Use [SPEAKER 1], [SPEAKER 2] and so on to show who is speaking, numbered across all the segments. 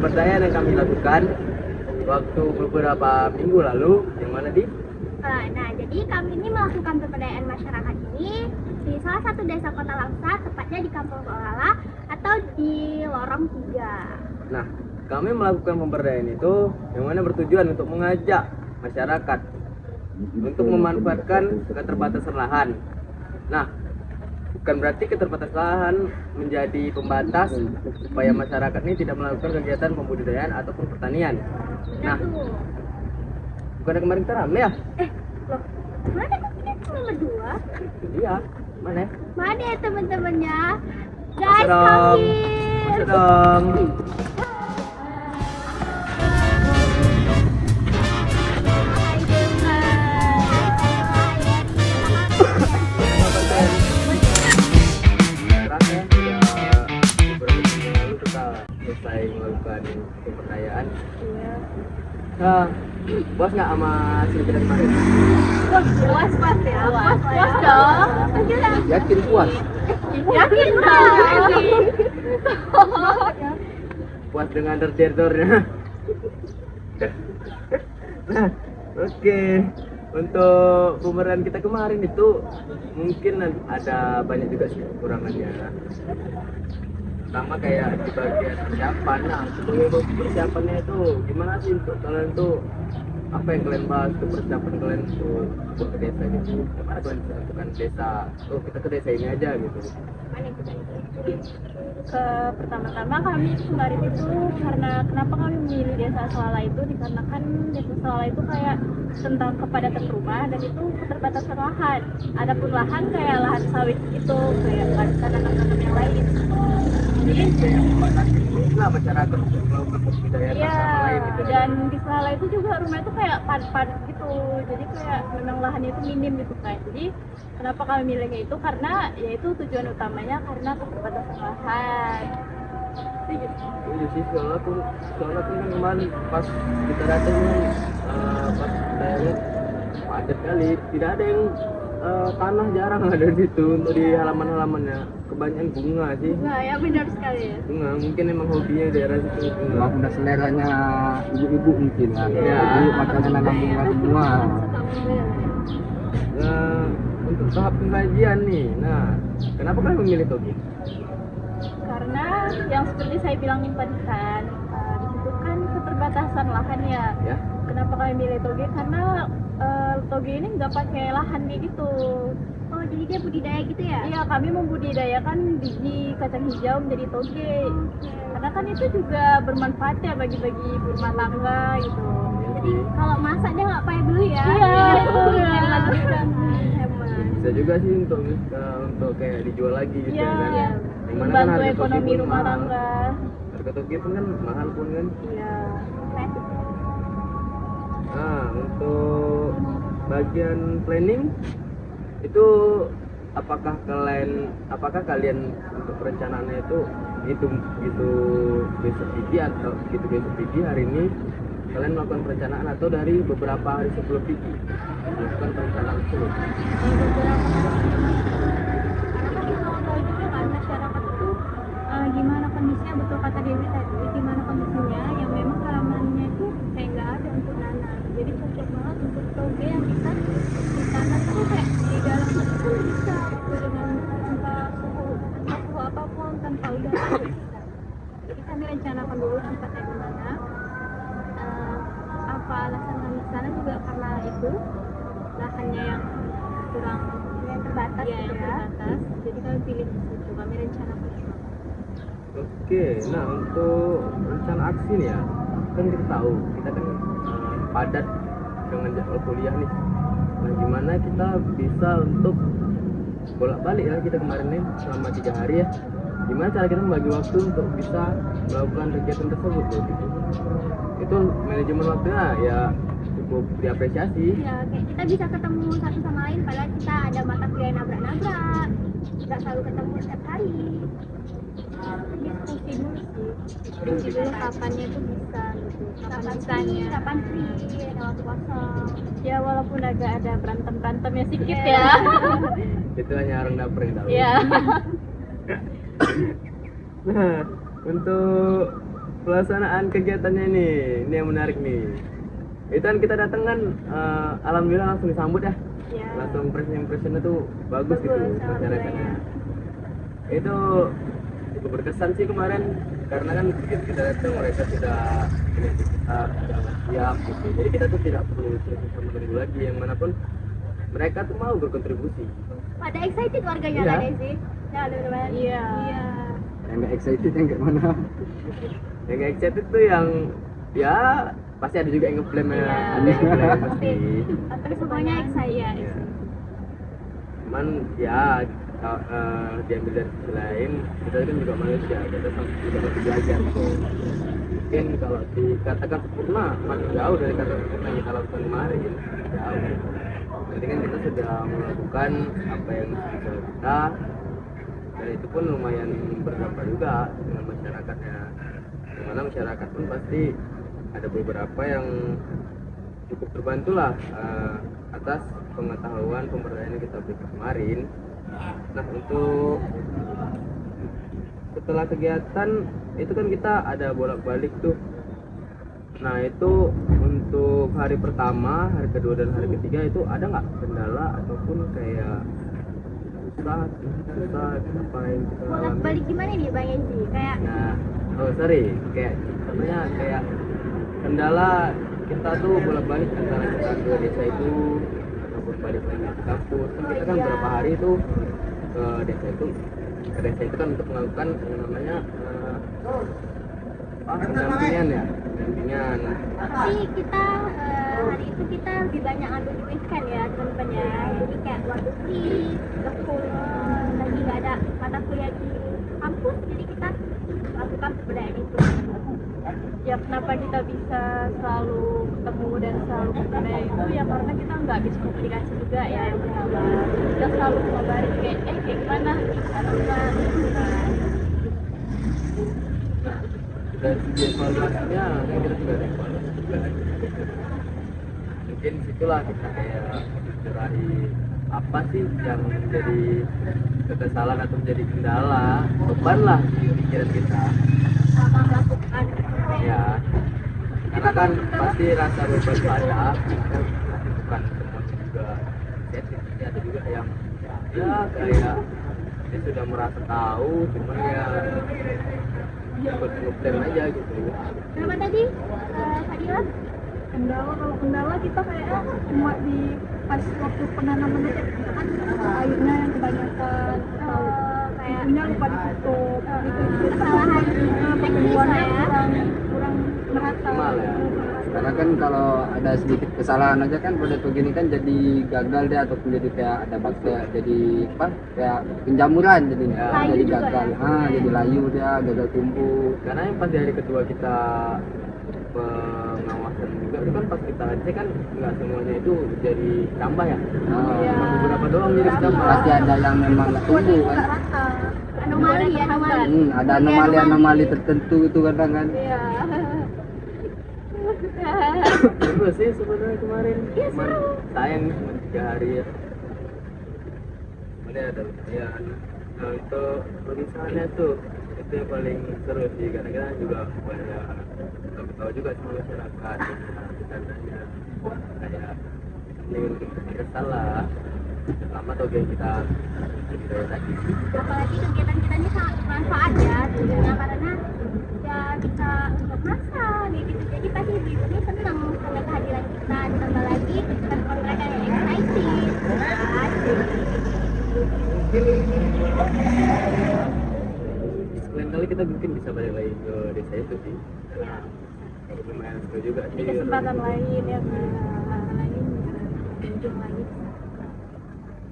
[SPEAKER 1] pemberdayaan yang kami lakukan waktu beberapa minggu lalu, yang mana di?
[SPEAKER 2] Nah, jadi kami ini melakukan pemberdayaan masyarakat ini di salah satu desa Kota Langsa, tepatnya di Kampung Olala atau di Lorong 3.
[SPEAKER 1] Nah, kami melakukan pemberdayaan itu yang mana bertujuan untuk mengajak masyarakat untuk memanfaatkan keterbatasan lahan. Nah, bukan berarti keterbatasan lahan menjadi pembatas supaya masyarakat ini tidak melakukan kegiatan pembudidayaan ataupun pertanian. Nah, bukan kemarin kita rame ya?
[SPEAKER 2] Loh, mana kok kita cuma berdua?
[SPEAKER 1] Iya, mana?
[SPEAKER 2] Mana ya teman-temannya? Guys,
[SPEAKER 1] Sedang.
[SPEAKER 2] come here!
[SPEAKER 1] Sedang. Selesai melakukan pemberdayaan. Nah, puas nggak sama hasil kemarin?
[SPEAKER 2] Puas ya? Puas dong.
[SPEAKER 1] Yakin puas?
[SPEAKER 2] Yakin dong.
[SPEAKER 1] Puas dengan derdernya. Nah, oke. Untuk pemberdayaan kita kemarin itu mungkin ada banyak juga sih kekurangannya. Sama kayak di bagian persiapan. Nah, sebelum persiapannya itu gimana sih untuk kalian tuh, apa yang kalian bahas ke persiapan kalian untuk ke desa gitu? Gimana kalian bisa lakukan desa? Oh, kita ke desa ini aja gitu.
[SPEAKER 3] Pertama-tama kami kemarin itu karena kenapa kami memilih desa Selala itu dikarenakan desa Selala itu kayak tentang kepadatan rumah dan itu keterbatasan lahan. Adapun lahan kayak lahan sawit itu kayak nggak bisa nanam-nanam yang lain. Jadi
[SPEAKER 1] Nah, masyarakat untuk melakukan pembudidayaan
[SPEAKER 3] iya,
[SPEAKER 1] sama lain gitu.
[SPEAKER 3] dan di Selala itu juga rumah itu kayak padat gitu, jadi kayak memang lahannya itu minim gitu kan. Jadi kenapa kami milihnya itu karena yaitu tujuan utamanya karena keterbatasan lahan. Jadi gitu.
[SPEAKER 1] Iya sih, soalnya kan kemarin pas kita datang pas kita lihat padat kali, tidak ada yang tanah, jarang ada di situ untuk di halaman-halamannya, kebanyakan bunga sih.
[SPEAKER 3] Nah ya benar sekali ya.
[SPEAKER 1] Bunga mungkin emang hobinya daerah situ bunga.
[SPEAKER 4] Emang udah seleranya ibu-ibu mungkin lah.
[SPEAKER 1] Iya.
[SPEAKER 4] Jadi makanya nanam bunga semua.
[SPEAKER 1] Nah, untuk tahap pengajian nih, nah kenapa kalian memilih toge?
[SPEAKER 3] Karena yang seperti saya bilang tadi kan, di situ kan keterbatasan lahan ya.
[SPEAKER 1] Ya,
[SPEAKER 3] Kenapa kami milih toge? Karena toge ini nggak pakai lahan kayak gitu.
[SPEAKER 2] Oh, jadi dia budidaya gitu ya?
[SPEAKER 3] Iya, kami membudidayakan biji kacang hijau menjadi toge. Karena kan itu juga bermanfaat ya bagi-bagi rumah tangga gitu.
[SPEAKER 2] Jadi kalau masak dia nggak payah dulu ya?
[SPEAKER 3] Iya,
[SPEAKER 2] Hemat.
[SPEAKER 3] hemat.
[SPEAKER 1] bisa juga sih untuk kayak dijual lagi gitu
[SPEAKER 3] Iya,
[SPEAKER 1] kan.
[SPEAKER 3] iya.
[SPEAKER 1] Yang mana kan
[SPEAKER 3] Membantu
[SPEAKER 1] harga toge
[SPEAKER 3] ekonomi
[SPEAKER 1] pun
[SPEAKER 3] rumah
[SPEAKER 1] mahal.
[SPEAKER 3] tangga.
[SPEAKER 1] Harga toge pun kan mahal pun kan.
[SPEAKER 3] Iya.
[SPEAKER 1] Nah, untuk bagian planning itu apakah kalian untuk perencanaannya itu gitu besok pagi atau gitu besok pagi hari ini kalian melakukan perencanaan atau dari beberapa hari sebelum pagi melakukan perencanaan tersebut?
[SPEAKER 3] Karena kan kalau tahu juga kan masyarakat itu gimana kondisinya, betul kata Dewi tadi, gimana kondisinya yang memang halamannya itu kayak nggak ada untuk nanam. Jadi cocok banget untuk toge yang bisa ditanam tuh kayak di dalam itu pun bisa dengan tanpa suhu apapun, tanpa udara itu bisa. Jadi kami rencanakan dulu tempatnya di mana. Apa alasan kami ke sana juga karena itu lahannya yang kurang
[SPEAKER 2] terbatas
[SPEAKER 3] ya, yang
[SPEAKER 2] gitu ya.
[SPEAKER 3] terbatas. Jadi kami pilih di situ, kami rencanakan itu.
[SPEAKER 1] Oke, nah untuk rencana aksi nih ya, kan kita tahu kita kan padat dengan jadwal kuliah nih. Nah, gimana kita bisa untuk bolak-balik ya kita kemarin nih selama 3 hari ya. Gimana cara kita membagi waktu untuk bisa melakukan kegiatan tersebut tuh, gitu. Itu manajemen waktunya ya cukup diapresiasi.
[SPEAKER 2] Ya, kayak kita bisa ketemu satu sama lain padahal kita ada mata kuliah yang nabrak-nabrak, nggak selalu ketemu setiap hari.
[SPEAKER 3] Diskusi dulu sih, diskusi dulu kapannya itu bisa gitu, kapan bisanya.
[SPEAKER 2] Kapan free, ada waktu kosong.
[SPEAKER 3] Ya walaupun agak ada berantem-berantemnya sedikit ya.
[SPEAKER 1] Itu hanya orang dapur yang tahu.
[SPEAKER 3] Iya.
[SPEAKER 1] Nah, untuk pelaksanaan kegiatannya nih, ini yang menarik nih. Itu kan kita datang kan, alhamdulillah langsung disambut ya.
[SPEAKER 3] Ya.
[SPEAKER 1] Langsung impressionnya tuh bagus gitu masyarakatnya. Itu cukup berkesan sih kemarin, karena kan begitu kita datang mereka sudah siap gitu. Jadi kita tuh tidak perlu susah menunggu lagi, yang manapun mereka tuh mau berkontribusi.
[SPEAKER 2] Pada excited warganya
[SPEAKER 1] Iya.
[SPEAKER 2] kan sih? Ya, benar-benar.
[SPEAKER 3] Iya.
[SPEAKER 4] Yang nggak excited yang kayak mana?
[SPEAKER 1] Yang kayak excited tuh yang ya pasti ada juga yang ngeblame ya,
[SPEAKER 3] Iya.
[SPEAKER 1] ada yang ngeblame pasti.
[SPEAKER 3] Tapi semuanya saya.
[SPEAKER 1] Ya. Cuman ya diambil dari sisi lain, kita kan juga manusia, kita juga masih belajar kok. Mungkin kalau dikatakan sempurna masih jauh dari kata sempurna yang kita lakukan kemarin, jauh. Berarti kan kita sudah melakukan apa yang bisa kita, dan itu pun lumayan berdampak juga dengan masyarakatnya. Dimana masyarakat pun pasti ada beberapa yang cukup terbantu lah atas pengetahuan pemberdayaan yang kita berikan kemarin. Nah, untuk setelah kegiatan itu kan kita ada bolak-balik tuh. Nah, itu untuk hari pertama, hari kedua dan hari ketiga itu ada nggak kendala ataupun kayak susah apa yang kita
[SPEAKER 2] Bolak
[SPEAKER 1] alami?
[SPEAKER 2] balik gimana nih Bang Enji? Kayak
[SPEAKER 1] Nah, kayak contohnya kayak kendala kita tuh bolak-balik antara kita ke desa itu ataupun balik lagi ke kampus. Kan kita kan beberapa hari itu ke desa itu kan untuk melakukan yang namanya pendampingan ya, pendampingan.
[SPEAKER 2] tapi kita hari itu kita lebih banyak ambil di weekend ya teman-teman ya. Jadi kayak waktu free, lekul lagi nggak ada mata kuliah di kampus, jadi kita lakukan kebudayaan itu.
[SPEAKER 3] Ya kenapa kita bisa selalu ketemu dan selalu berbudaya itu ya karena kita nggak bisa komunikasi juga ya yang pertama. Kita selalu ngabarin kayak gimana atau
[SPEAKER 1] Dari segi evaluasinya kan kita sudah ada evaluasi juga. Mungkin situlah kita kayak mencerahi apa sih yang menjadi kekesalan atau menjadi kendala, beban lah di pikiran kita.
[SPEAKER 2] Sama melakukan
[SPEAKER 1] Ya, karena kan pasti rasa beban itu ada, kan bukan semuanya juga sensitif, ada juga yang ya kayak dia sudah merasa tahu, cuman ya ikut ngeblame aja gitu.
[SPEAKER 2] nama tadi Fadila
[SPEAKER 3] kendala kita kayak cuma di pas waktu penanaman aja kan airnya yang kebanyakan
[SPEAKER 2] kayak
[SPEAKER 3] punya lupa ditutup
[SPEAKER 2] kesalahan
[SPEAKER 3] pengeluarannya
[SPEAKER 2] teknis lah ya.
[SPEAKER 3] kurang merata
[SPEAKER 1] Optimal ya.
[SPEAKER 4] Karena kan kalau ada sedikit kesalahan aja kan pada begini kan jadi gagal deh ataupun jadi kayak ada bakteri, jadi apa kayak penjamuran jadinya,
[SPEAKER 1] Ya.
[SPEAKER 2] Layu
[SPEAKER 4] jadi
[SPEAKER 2] juga
[SPEAKER 4] gagal,
[SPEAKER 2] ya.
[SPEAKER 4] jadi layu dia gagal tumbuh.
[SPEAKER 1] Karena yang pas di hari kedua kita pengawasan juga itu kan pas kita cek kan nggak semuanya itu jadi tambah ya.
[SPEAKER 3] Iya.
[SPEAKER 1] Cuma beberapa doang jadi tambah.
[SPEAKER 4] Pasti ada yang memang nggak tumbuh kan.
[SPEAKER 3] rata
[SPEAKER 2] anomali
[SPEAKER 4] Ada anomali tertentu itu kadang kan.
[SPEAKER 3] iya
[SPEAKER 1] Seru sih sebenarnya kemarin.
[SPEAKER 2] Iya,
[SPEAKER 1] Cuman
[SPEAKER 2] seru.
[SPEAKER 1] sayang nih cuma 3 hari ya. Kemudian ada latihan. Nah itu perusahaannya tuh itu yang paling seru sih, karena kita juga banyak tahu juga sama masyarakat. Kita nanya kayak ini untuk kesal lah. Lama tau kayak kita budaya tadi.
[SPEAKER 2] apalagi kegiatan kita ini sangat bermanfaat ya tentunya, karena ya kita untuk masak gitu, jadi pasti ibu ini senang sama kehadiran kita, ditambah lagi teman mereka yang excited
[SPEAKER 1] Lain kali kita mungkin bisa balik lagi ke desa itu sih. Lumayan seru juga
[SPEAKER 3] di
[SPEAKER 1] sih.
[SPEAKER 3] kesempatan lain ya lain kunjung lagi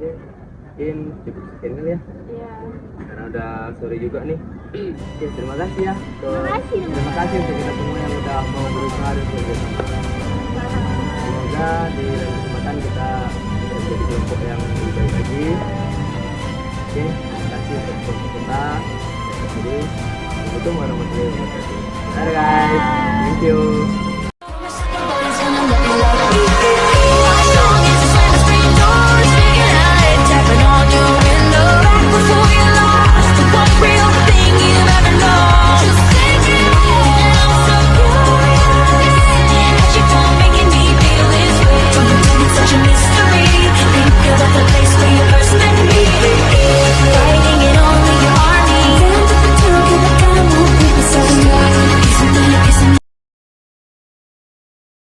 [SPEAKER 1] Oke, mungkin cukup sekian kali ya.
[SPEAKER 3] iya
[SPEAKER 1] Karena udah sore juga nih. Oke, terima kasih ya.
[SPEAKER 2] Terima kasih.
[SPEAKER 1] Untuk kita semua yang udah mau berusaha dan bekerja sama. Semoga di lain kesempatan kita bisa menjadi kelompok yang lebih baik lagi. Oke, terima kasih untuk kelompok kita. Jadi, itu warahmatullahi wabarakatuh. Dadah guys, thank you.